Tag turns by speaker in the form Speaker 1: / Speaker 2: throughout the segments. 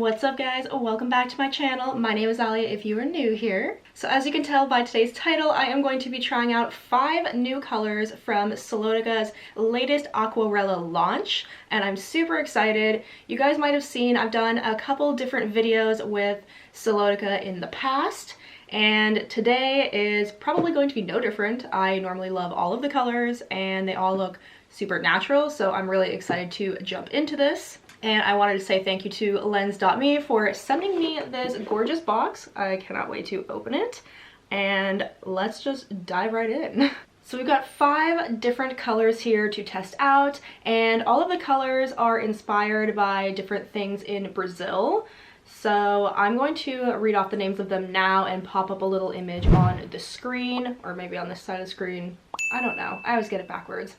Speaker 1: What's up guys? Welcome back to my channel. My name is Alya if you are new here. So as you can tell by today's title, I am going to be trying out 5 new colors from Celotica's latest Aquarella launch, and I'm super excited. You guys might have seen I've done a couple different videos with Celotica in the past, and today is probably going to be no different. I normally love all of the colors and they all look super natural, so I'm really excited to jump into this. And I wanted to say thank you to Lens.me for sending me this gorgeous box. I cannot wait to open it. And let's just dive right in. So we've got 5 different colors here to test out, and all of the colors are inspired by different things in Brazil. So I'm going to read off the names of them now and pop up a little image on the screen, or maybe on this side of the screen. I don't know. I always get it backwards.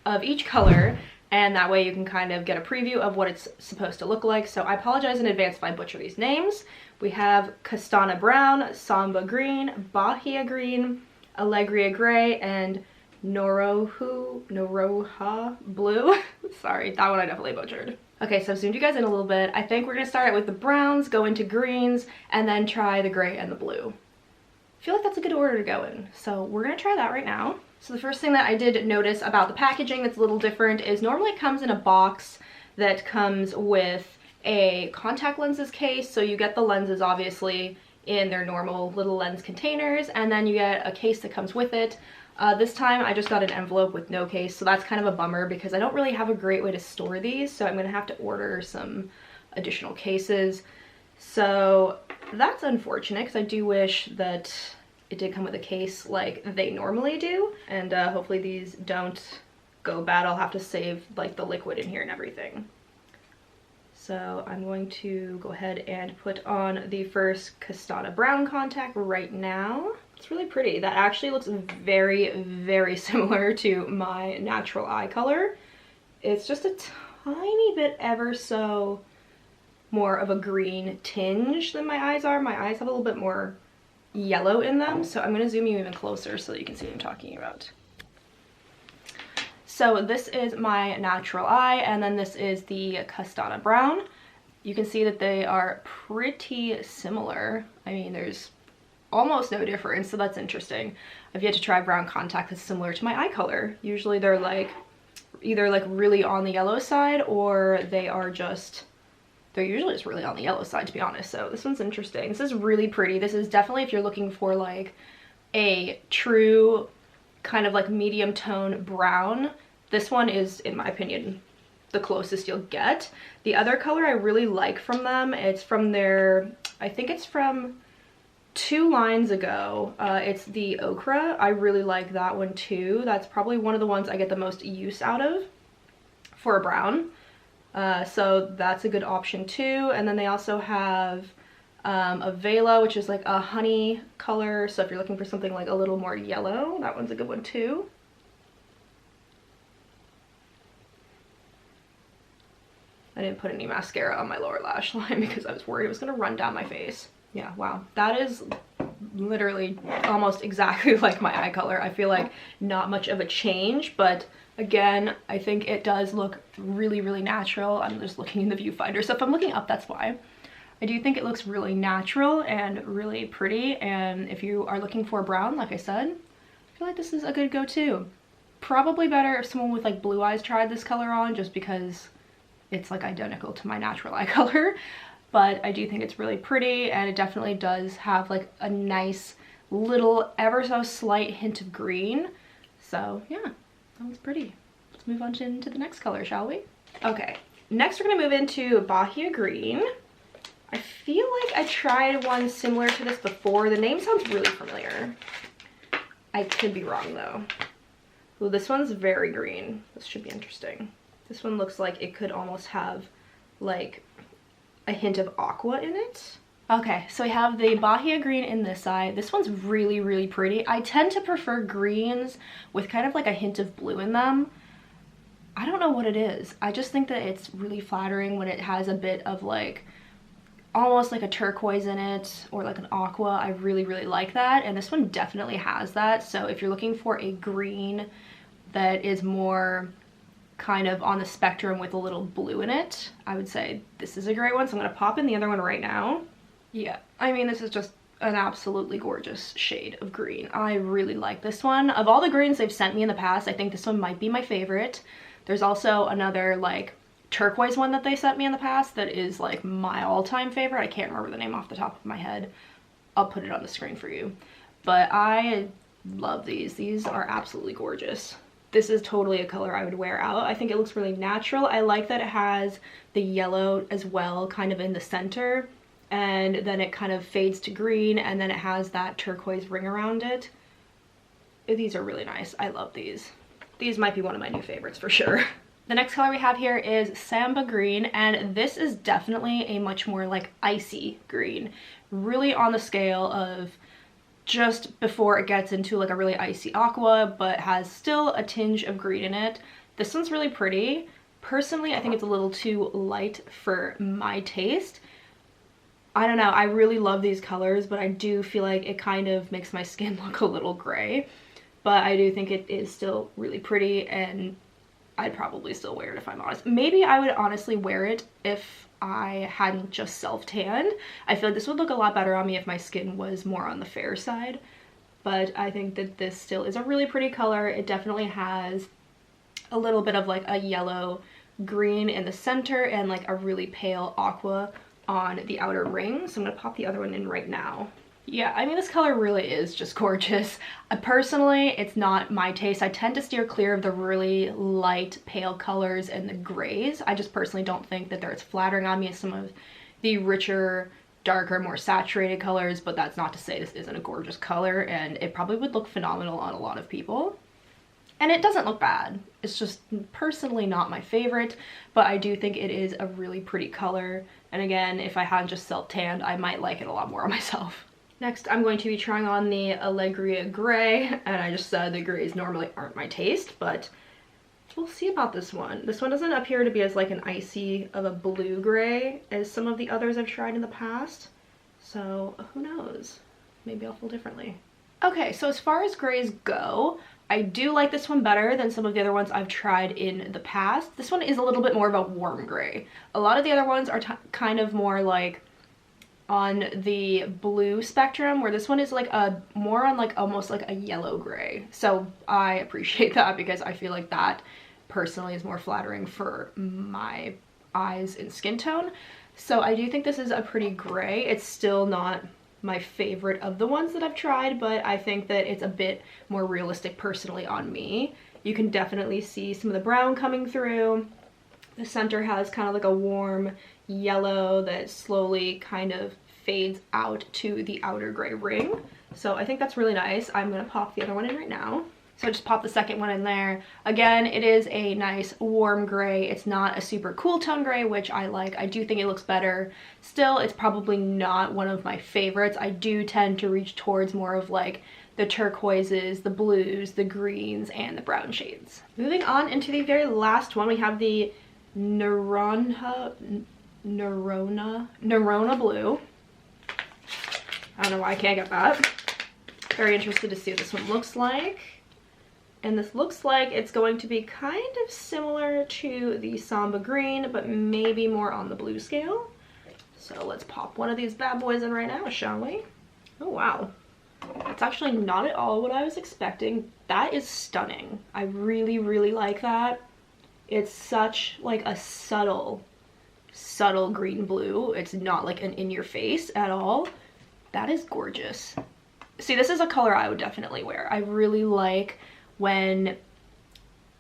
Speaker 1: Of each color. And that way you can kind of get a preview of what it's supposed to look like. So I apologize in advance if I butcher these names. We have Castana Brown, Samba Green, Bahia Green, Alegria Gray, and Noroha Blue. Sorry, that one I definitely butchered. Okay, so I've zoomed you guys in a little bit. I think we're gonna start out with the browns, go into greens, and then try the gray and the blue. I feel like that's a good order to go in. So we're gonna try that right now. So the first thing that I did notice about the packaging that's a little different is normally it comes in a box that comes with a contact lenses case. So you get the lenses obviously in their normal little lens containers, and then you get a case that comes with it. This time I just got an envelope with no case, so that's kind of a bummer because I don't really have a great way to store these, so I'm gonna have to order some additional cases. So that's unfortunate because I do wish that it did come with a case like they normally do, and hopefully these don't go bad. I'll have to save like the liquid in here and everything. So I'm going to go ahead and put on the first Castana Brown contact right now. It's really pretty. That actually looks very, very similar to my natural eye color. It's just a tiny bit ever so more of a green tinge than my eyes are. My eyes have a little bit more yellow in them, so I'm going to zoom you even closer so that you can see what I'm talking about. So this is my natural eye, and then this is the Castana Brown. You can see that they are pretty similar. I mean, there's almost no difference, so that's interesting. I've yet to try brown contact that's similar to my eye color. Usually they're like either like really on the yellow side, or they're usually just really on the yellow side, to be honest. So this one's interesting. This is really pretty. This is definitely if you're looking for like a true kind of like medium tone brown. This one is, in my opinion, the closest you'll get. The other color I really like from them, it's from their, I think it's from 2 lines ago. It's the Ochre. I really like that one too. That's probably one of the ones I get the most use out of for a brown. So that's a good option too. And then they also have a Vela, which is like a honey color. So if you're looking for something like a little more yellow, that one's a good one too. I didn't put any mascara on my lower lash line because I was worried it was gonna run down my face. Yeah, wow. That is literally almost exactly like my eye color. I feel like not much of a change, but again, I think it does look really, really natural. I'm just looking in the viewfinder, so if I'm looking up, that's why. I do think it looks really natural and really pretty, and if you are looking for a brown, like I said, I feel like this is a good go-to. Probably better if someone with like blue eyes tried this color on, just because it's like identical to my natural eye color. But I do think it's really pretty, and it definitely does have like a nice little ever so slight hint of green. So yeah, that was pretty. Let's move on to the next color, shall we? Okay, next we're gonna move into Bahia Green. I feel like I tried one similar to this before. The name sounds really familiar. I could be wrong though. Well, this one's very green. This should be interesting. This one looks like it could almost have like a hint of aqua in it. Okay, so we have the Bahia Green in this side. This one's really, really pretty. I tend to prefer greens with kind of like a hint of blue in them. I don't know what it is. I just think that it's really flattering when it has a bit of like almost like a turquoise in it, or like an aqua. I really, really like that, and this one definitely has that. So if you're looking for a green that is more kind of on the spectrum with a little blue in it. I would say this is a great one, so I'm gonna pop in the other one right now. Yeah, I mean, this is just an absolutely gorgeous shade of green. I really like this one. Of all the greens they've sent me in the past, I think this one might be my favorite. There's also another like turquoise one that they sent me in the past that is like my all-time favorite. I can't remember the name off the top of my head. I'll put it on the screen for you. But I love these. These are absolutely gorgeous. This is totally a color I would wear out. I think it looks really natural. I like that it has the yellow as well, kind of in the center, and then it kind of fades to green, and then it has that turquoise ring around it. These are really nice. I love these. These might be one of my new favorites for sure. The next color we have here is Samba Green, and this is definitely a much more like icy green. Really on the scale of just before it gets into like a really icy aqua, but has still a tinge of green in it. This one's really pretty. Personally, I think it's a little too light for my taste. I don't know, I really love these colors, but I do feel like it kind of makes my skin look a little gray. But I do think it is still really pretty, and I'd probably still wear it if I'm honest. Maybe I would honestly wear it if I hadn't just self-tanned. I feel like this would look a lot better on me if my skin was more on the fair side. But I think that this still is a really pretty color. It definitely has a little bit of like a yellow green in the center and like a really pale aqua on the outer ring. So I'm gonna pop the other one in right now. Yeah, I mean, this color really is just gorgeous. Personally, it's not my taste. I tend to steer clear of the really light pale colors and the grays. I just personally don't think that they're as flattering on me as some of the richer, darker, more saturated colors, but that's not to say this isn't a gorgeous color, and it probably would look phenomenal on a lot of people. And it doesn't look bad. It's just personally not my favorite, but I do think it is a really pretty color. And again, if I hadn't just self-tanned, I might like it a lot more on myself. Next, I'm going to be trying on the Allegria Gray, and I just said the grays normally aren't my taste, but we'll see about this one. This one doesn't appear to be as like an icy of a blue gray as some of the others I've tried in the past, so who knows? Maybe I'll feel differently. Okay, so as far as grays go, I do like this one better than some of the other ones I've tried in the past. This one is a little bit more of a warm gray. A lot of the other ones are kind of more like on the blue spectrum, where this one is like a more on like almost like a yellow gray. So I appreciate that because I feel like that personally is more flattering for my eyes and skin tone. So I do think this is a pretty gray. It's still not my favorite of the ones that I've tried, but I think that it's a bit more realistic personally on me. You can definitely see some of the brown coming through. The center has kind of like a warm yellow that slowly kind of fades out to the outer gray ring. So I think that's really nice. I'm gonna pop the other one in right now. So I just popped the second one in there. Again, it is a nice warm gray. It's not a super cool tone gray, which I like. I do think it looks better. Still, it's probably not one of my favorites. I do tend to reach towards more of like the turquoises, the blues, the greens, and the brown shades. Moving on into the very last one, we have the Nerona Blue. I don't know why I can't get that. Very interested to see what this one looks like. And this looks like it's going to be kind of similar to the Samba Green, but maybe more on the blue scale. So let's pop one of these bad boys in right now, shall we? Oh, wow. It's actually not at all what I was expecting. That is stunning. I really, really like that. It's such like a subtle green blue. It's not like an in-your-face at all. That is gorgeous. See, this is a color I would definitely wear. I really like when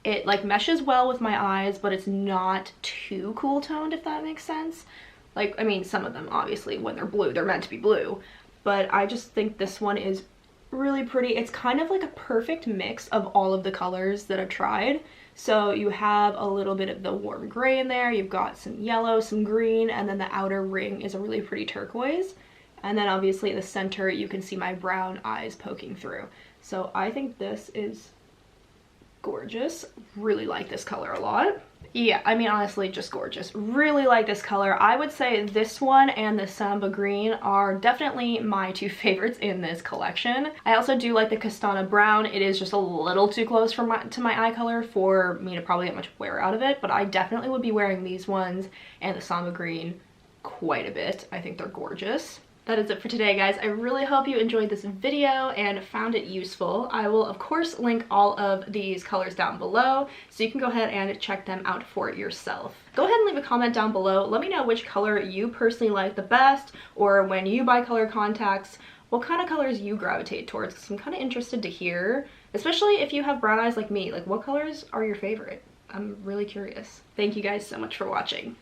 Speaker 1: it like meshes well with my eyes, but it's not too cool toned, if that makes sense. Like, I mean, some of them obviously when they're blue, they're meant to be blue, but I just think this one is really pretty. It's kind of like a perfect mix of all of the colors that I've tried. So you have a little bit of the warm gray in there, you've got some yellow, some green, and then the outer ring is a really pretty turquoise. And then obviously in the center, you can see my brown eyes poking through. So I think this is Gorgeous. Really like this color a lot. Yeah, I mean, honestly, just gorgeous. Really like this color. I would say this one and the Samba Green are definitely my two favorites in this collection. I also do like the Castana Brown. It is just a little too close to my eye color for me to probably get much wear out of it, but I definitely would be wearing these ones and the Samba Green quite a bit. I think they're gorgeous. That is it for today, guys. I really hope you enjoyed this video and found it useful. I will, of course, link all of these colors down below, so you can go ahead and check them out for yourself. Go ahead and leave a comment down below. Let me know which color you personally like the best, or when you buy color contacts, what kind of colors you gravitate towards, because I'm kind of interested to hear, especially if you have brown eyes like me. Like, what colors are your favorite? I'm really curious. Thank you guys so much for watching.